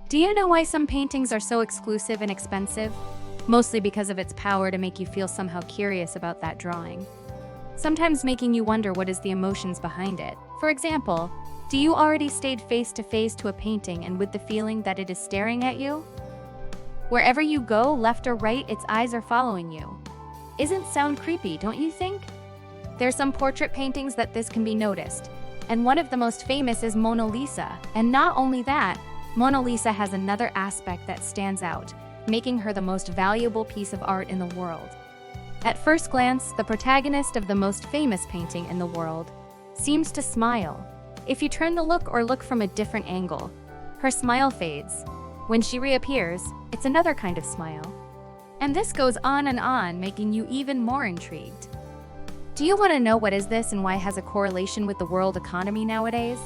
Do you know why some paintings are so exclusive and expensive? Mostly because of its power to make you feel somehow curious about that drawing. Sometimes making you wonder what is the emotions behind it. For example, do you already stayed face to face to a painting and with the feeling that it is staring at you? Wherever you go, left or right, its eyes are following you. Isn't sound creepy, don't you think? There's some portrait paintings that this can be noticed, and one of the most famous is Mona Lisa. And not only that, Mona Lisa has another aspect that stands out, making her the most valuable piece of art in the world. At first glance, the protagonist of the most famous painting in the world seems to smile. If you turn the look or look from a different angle, her smile fades. When she reappears, it's another kind of smile. And this goes on, making you even more intrigued. Do you want to know what is this and why it has a correlation with the world economy nowadays?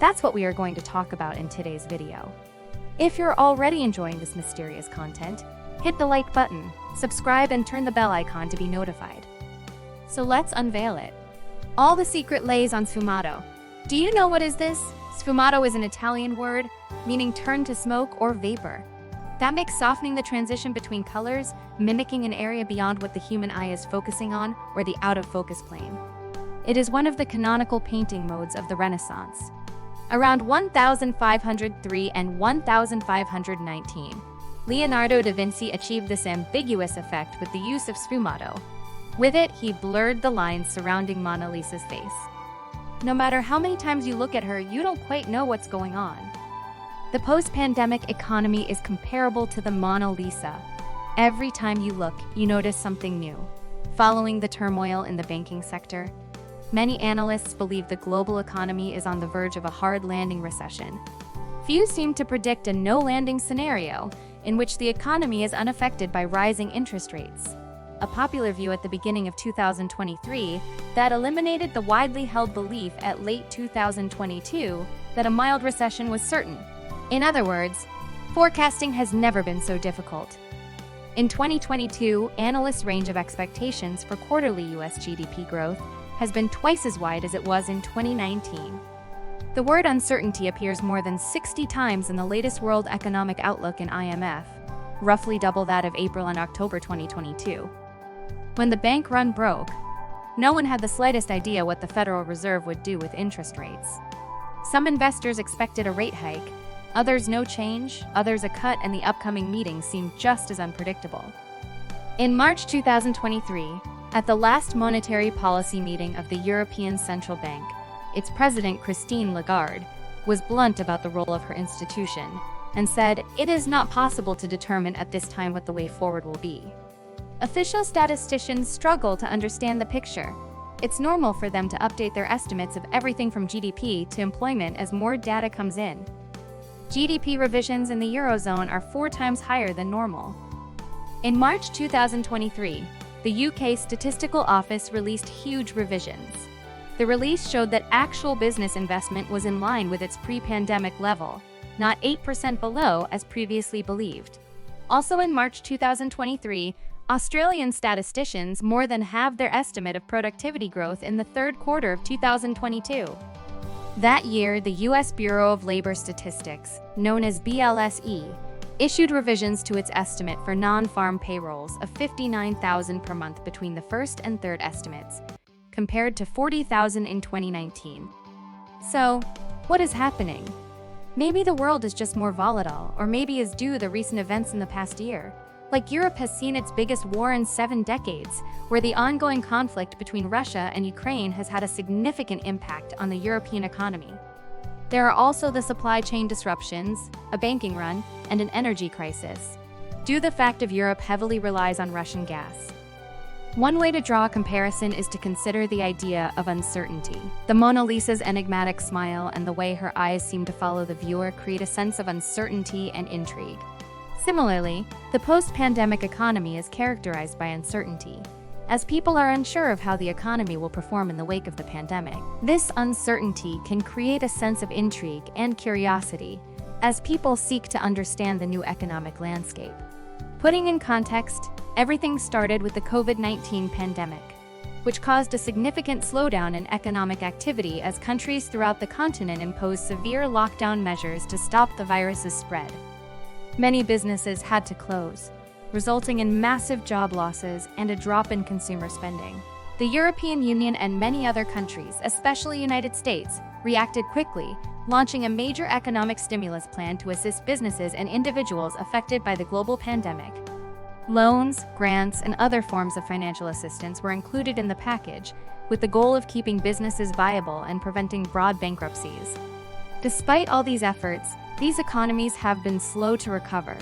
That's what we are going to talk about in today's video. If you're already enjoying this mysterious content, hit the like button, subscribe, and turn the bell icon to be notified. So let's unveil it. All the secret lays on sfumato. Do you know what is this? Sfumato is an Italian word meaning turn to smoke or vapor. That makes softening the transition between colors, mimicking an area beyond what the human eye is focusing on or the out-of-focus plane. It is one of the canonical painting modes of the Renaissance. Around 1503 and 1519, Leonardo da Vinci achieved this ambiguous effect with the use of sfumato. With it, he blurred the lines surrounding Mona Lisa's face. No matter how many times you look at her, you don't quite know what's going on. The post-pandemic economy is comparable to the Mona Lisa. Every time you look, you notice something new. Following the turmoil in the banking sector, many analysts believe the global economy is on the verge of a hard landing recession. Few seem to predict a no-landing scenario in which the economy is unaffected by rising interest rates. A popular view at the beginning of 2023 that eliminated the widely held belief at late 2022 that a mild recession was certain. In other words, forecasting has never been so difficult. In 2022, analysts' range of expectations for quarterly US GDP growth has been twice as wide as it was in 2019. The word uncertainty appears more than 60 times in the latest World Economic Outlook in IMF, roughly double that of April and October 2022. When the bank run broke, no one had the slightest idea what the Federal Reserve would do with interest rates. Some investors expected a rate hike, others no change, others a cut, and the upcoming meeting seemed just as unpredictable. In March 2023, at the last monetary policy meeting of the European Central Bank, its president, Christine Lagarde, was blunt about the role of her institution and said, "It is not possible to determine at this time what the way forward will be." Official statisticians struggle to understand the picture. It's normal for them to update their estimates of everything from GDP to employment as more data comes in. GDP revisions in the Eurozone are 4 times higher than normal. In March 2023, the UK Statistical Office released huge revisions. The release showed that actual business investment was in line with its pre-pandemic level, not 8% below as previously believed. Also in March 2023, Australian statisticians more than halved their estimate of productivity growth in the third quarter of 2022. That year, the U.S. Bureau of Labor Statistics, known as BLSE, issued revisions to its estimate for non-farm payrolls of 59,000 per month between the first and third estimates, compared to 40,000 in 2019. So, what is happening? Maybe the world is just more volatile, or maybe is due to the recent events in the past year. Like Europe has seen its biggest war in 7 decades, where the ongoing conflict between Russia and Ukraine has had a significant impact on the European economy. There are also the supply chain disruptions, a banking run, and an energy crisis, due to the fact of Europe heavily relies on Russian gas. One way to draw a comparison is to consider the idea of uncertainty. The Mona Lisa's enigmatic smile and the way her eyes seem to follow the viewer create a sense of uncertainty and intrigue. Similarly, the post-pandemic economy is characterized by uncertainty, as people are unsure of how the economy will perform in the wake of the pandemic. This uncertainty can create a sense of intrigue and curiosity as people seek to understand the new economic landscape. Putting in context, everything started with the COVID-19 pandemic, which caused a significant slowdown in economic activity as countries throughout the continent imposed severe lockdown measures to stop the virus's spread. Many businesses had to close, resulting in massive job losses and a drop in consumer spending. The European Union and many other countries, especially United States, reacted quickly, launching a major economic stimulus plan to assist businesses and individuals affected by the global pandemic. Loans, grants, and other forms of financial assistance were included in the package, with the goal of keeping businesses viable and preventing broad bankruptcies. Despite all these efforts, these economies have been slow to recover.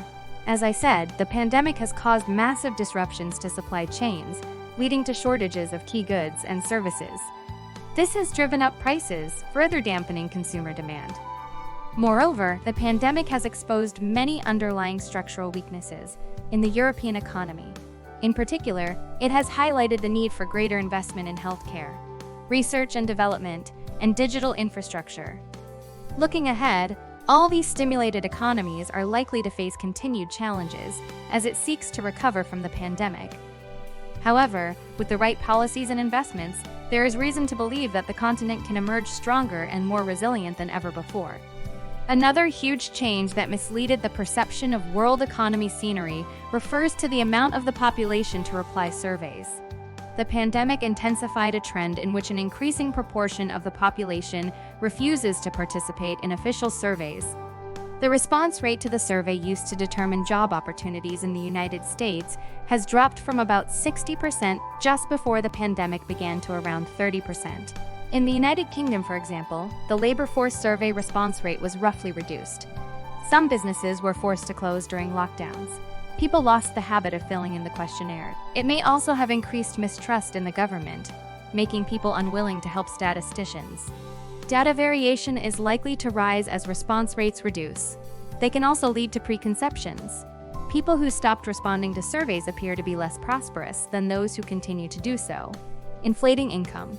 As I said, the pandemic has caused massive disruptions to supply chains, leading to shortages of key goods and services. This has driven up prices, further dampening consumer demand. Moreover, the pandemic has exposed many underlying structural weaknesses in the European economy. In particular, it has highlighted the need for greater investment in healthcare, research and development, and digital infrastructure. Looking ahead, all these stimulated economies are likely to face continued challenges as it seeks to recover from the pandemic. However, with the right policies and investments, there is reason to believe that the continent can emerge stronger and more resilient than ever before. Another huge change that misleaded the perception of world economy scenery refers to the amount of the population to reply surveys. The pandemic intensified a trend in which an increasing proportion of the population refuses to participate in official surveys. The response rate to the survey used to determine job opportunities in the United States has dropped from about 60% just before the pandemic began to around 30%. In the United Kingdom, for example, the labor force survey response rate was roughly reduced. Some businesses were forced to close during lockdowns. People lost the habit of filling in the questionnaire. It may also have increased mistrust in the government, making people unwilling to help statisticians. Data variation is likely to rise as response rates reduce. They can also lead to preconceptions. People who stopped responding to surveys appear to be less prosperous than those who continue to do so, inflating income.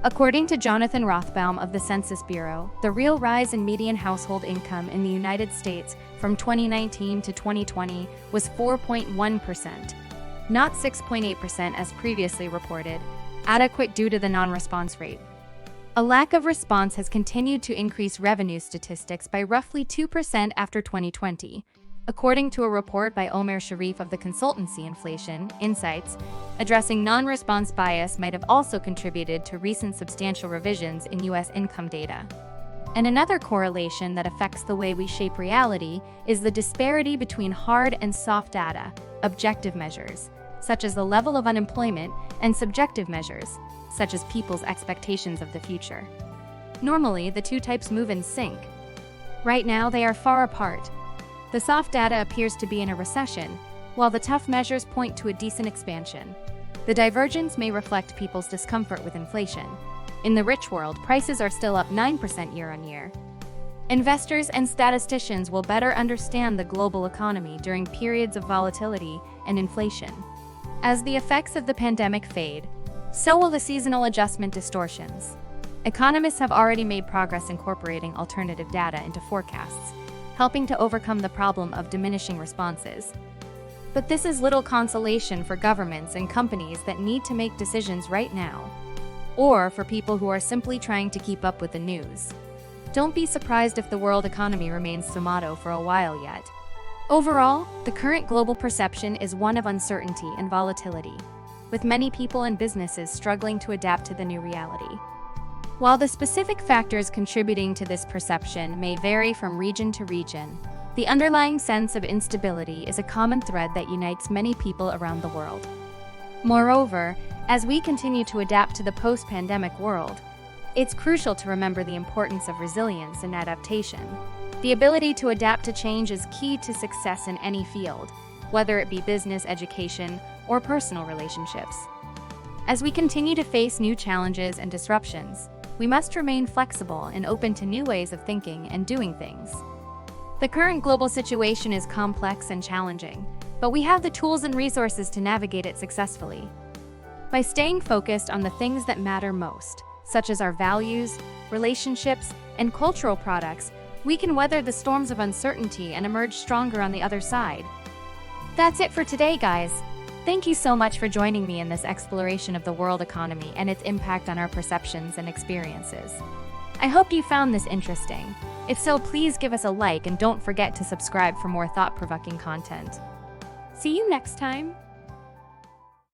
According to Jonathan Rothbaum of the Census Bureau, the real rise in median household income in the United States from 2019 to 2020 was 4.1%, not 6.8% as previously reported, adequate due to the non-response rate. A lack of response has continued to increase revenue statistics by roughly 2% after 2020. According to a report by Omer Sharif of the consultancy Inflation Insights, addressing non-response bias might have also contributed to recent substantial revisions in U.S. income data. And another correlation that affects the way we shape reality is the disparity between hard and soft data, objective measures, such as the level of unemployment, and subjective measures, such as people's expectations of the future. Normally, the two types move in sync. Right now, they are far apart. The soft data appears to be in a recession, while the tough measures point to a decent expansion. The divergence may reflect people's discomfort with inflation. In the rich world, prices are still up 9% year-on-year. Investors and statisticians will better understand the global economy during periods of volatility and inflation. As the effects of the pandemic fade, so will the seasonal adjustment distortions. Economists have already made progress incorporating alternative data into forecasts, helping to overcome the problem of diminishing responses. But this is little consolation for governments and companies that need to make decisions right now, or for people who are simply trying to keep up with the news. Don't be surprised if the world economy remains tomato for a while yet. Overall, the current global perception is one of uncertainty and volatility, with many people and businesses struggling to adapt to the new reality. While the specific factors contributing to this perception may vary from region to region, the underlying sense of instability is a common thread that unites many people around the world. Moreover, as we continue to adapt to the post-pandemic world, it's crucial to remember the importance of resilience and adaptation. The ability to adapt to change is key to success in any field, whether it be business, education, or personal relationships. As we continue to face new challenges and disruptions, we must remain flexible and open to new ways of thinking and doing things. The current global situation is complex and challenging, but we have the tools and resources to navigate it successfully. By staying focused on the things that matter most, such as our values, relationships, and cultural products, we can weather the storms of uncertainty and emerge stronger on the other side. That's it for today, guys. Thank you so much for joining me in this exploration of the world economy and its impact on our perceptions and experiences. I hope you found this interesting. If so, please give us a like and don't forget to subscribe for more thought-provoking content. See you next time.